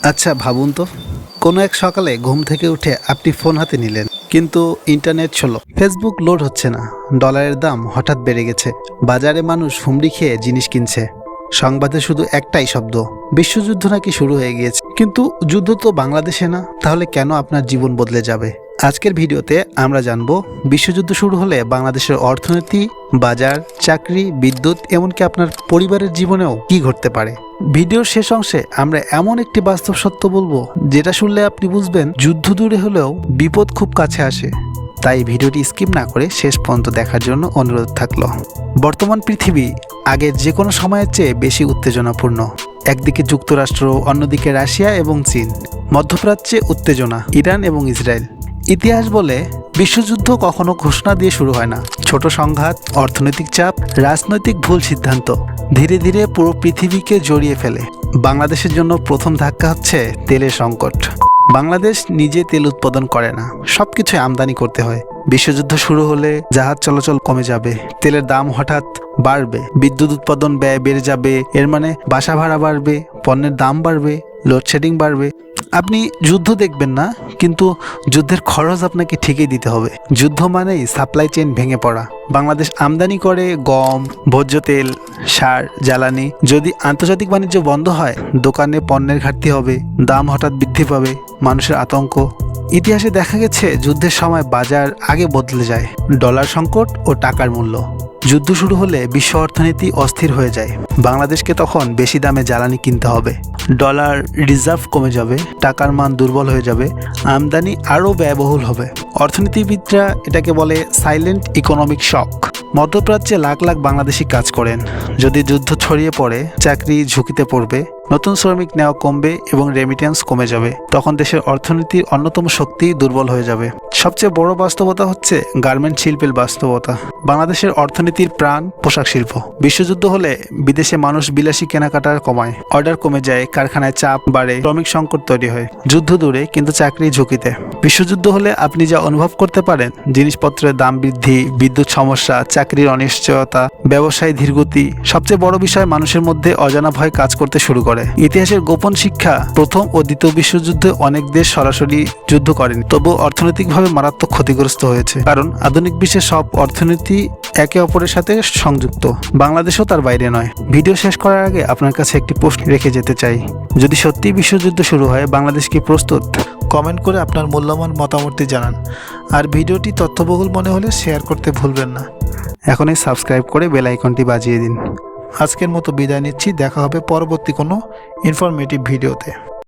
আচ্ছা ভাবুন তো, কোনো এক সকালে ঘুম থেকে উঠে আপনি ফোন হাতে নিলেন, কিন্তু ইন্টারনেট ছিল, ফেসবুক লোড হচ্ছে না, ডলারের দাম হঠাৎ বেড়ে গেছে, বাজারে মানুষ হুমড়ি খেয়ে জিনিস কিনছে, সংবাদে শুধু একটাই শব্দ, বিশ্বযুদ্ধ নাকি শুরু হয়ে গিয়েছে। কিন্তু যুদ্ধ তো বাংলাদেশে না, তাহলে কেন আপনার জীবন বদলে যাবে? আজকের ভিডিওতে আমরা জানবো বিশ্বযুদ্ধ শুরু হলে বাংলাদেশের অর্থনীতি, বাজার, চাকরি, বিদ্যুৎ, এমনকি আপনার পরিবারের জীবনেও কি ঘটতে পারে। ভিডিওর শেষ অংশে আমরা এমন একটি বাস্তব সত্য বলবো যেটা শুনলে আপনি বুঝবেন যুদ্ধ দূরে হলেও বিপদ খুব কাছে আসে। তাই ভিডিওটি স্কিপ না করে শেষ পর্যন্ত দেখার জন্য অনুরোধ থাকলো। বর্তমান পৃথিবী আগের যে কোনো সময়ের চেয়ে বেশি উত্তেজনাপূর্ণ। একদিকে যুক্তরাষ্ট্র, অন্যদিকে রাশিয়া এবং চীন, মধ্যপ্রাচ্যে উত্তেজনা, ইরান এবং ইসরায়েল। ইতিহাস বলে বিশ্বযুদ্ধ কখনো ঘোষণা দিয়ে শুরু হয় না। ছোট সংঘাত, অর্থনৈতিক চাপ, রাজনৈতিক ভুল সিদ্ধান্ত ধীরে ধীরে পুরো পৃথিবীকে জড়িয়ে ফেলে। বাংলাদেশের জন্য প্রথম ধাক্কা হচ্ছে তেলের সংকট। বাংলাদেশ নিজে তেল উৎপাদন করে না, সবকিছু আমদানি করতে হয়। বিশ্বযুদ্ধ শুরু হলে জাহাজ চলাচল কমে যাবে, তেলের দাম হঠাৎ বাড়বে, বিদ্যুৎ উৎপাদন ব্যয় বেড়ে যাবে, এর মানে বাসা ভাড়া বাড়বে, পণ্যের দাম বাড়বে, লোডশেডিং বাড়বে। আপনি যুদ্ধ দেখবেন না, কিন্তু যুদ্ধের খরচ আপনাকে ঠিকই দিতে হবে। যুদ্ধ মানেই সাপ্লাই চেইন ভেঙে পড়া। বাংলাদেশ আমদানি করে গম, ভোজ্য তেল, সার, জ্বালানি। যদি আন্তর্জাতিক বাণিজ্য বন্ধ হয়, দোকানে পণ্যের ঘাটতি হবে, দাম হঠাৎ বৃদ্ধি পাবে, মানুষের আতঙ্ক। ইতিহাসে দেখা গেছে যুদ্ধের সময় বাজার আগে বদলে যায়, ডলার সংকট ও টাকার মূল্য। যুদ্ধ শুরু হলে বিশ্ব অর্থনীতি অস্থির হয়ে যায়। বাংলাদেশকে তখন বেশি দামে জ্বালানি কিনতে হবে, ডলার রিজার্ভ কমে যাবে, টাকার মান দুর্বল হয়ে যাবে, আমদানি আরও ব্যয়বহুল হবে। অর্থনীতিবিদরা এটাকে বলে সাইলেন্ট ইকোনমিক শক। মধ্যপ্রাচ্যে লাখ লাখ বাংলাদেশি কাজ করেন। যদি যুদ্ধ ছড়িয়ে পড়ে, চাকরি ঝুঁকিতে পড়বে, নতুন শ্রমিক নেওয়া কমবে এবং রেমিটেন্স কমে যাবে। তখন দেশের অর্থনীতির অন্যতম শক্তি দুর্বল হয়ে যাবে। সবচেয়ে বড় বাস্তবতা হচ্ছে গার্মেন্ট শিল্পের বাস্তবতা। বাংলাদেশের অর্থনীতির প্রাণ পোশাক শিল্প। বিশ্বযুদ্ধ হলে বিদেশে মানুষ বিলাসী কেনাকাটা কমায়, অর্ডার কমে যায়, কারখানায় চাপ বাড়ে, শ্রমিক সংকট তৈরি হয়। যুদ্ধ দূরে, কিন্তু চাকরি ঝুঁকিতে। বিশ্বযুদ্ধ হলে আপনি যা অনুভব করতে পারেন, জিনিসপত্রের দাম বৃদ্ধি, বিদ্যুৎ সমস্যা, চাকরির অনিশ্চয়তা, ব্যবসায় ধীরগতি। সবচেয়ে বড় বিষয়, মানুষের মধ্যে অজানা ভয় কাজ করতে শুরু করে। ইতিহাসের গোপন শিক্ষা, প্রথম ও দ্বিতীয় বিশ্বযুদ্ধে অনেক দেশ সরাসরি যুদ্ধ করেনি, তবু অর্থনৈতিকভাবে মারাত্মক ক্ষতিগ্রস্ত হয়েছে। কারণ আধুনিক বিশ্বের সব অর্থনীতি একে অপরের সাথে সংযুক্ত, বাংলাদেশও তার বাইরে নয়। ভিডিও শেষ করার আগে আপনার কাছে একটি প্রশ্ন রেখে যেতে চাই। যদি সত্যি বিশ্বযুদ্ধ শুরু হয়, বাংলাদেশ কি প্রস্তুত? কমেন্ট করে আপনার মূল্যবান মতামতটি জানান। আর ভিডিওটি তথ্যবহুল মনে হলে শেয়ার করতে ভুলবেন না। এখনই সাবস্ক্রাইব করে বেল আইকনটি বাজিয়ে দিন। আজকের মতো বিদায় নিচ্ছি, দেখা হবে পরবর্তী কোনো ইনফরমেটিভ ভিডিওতে।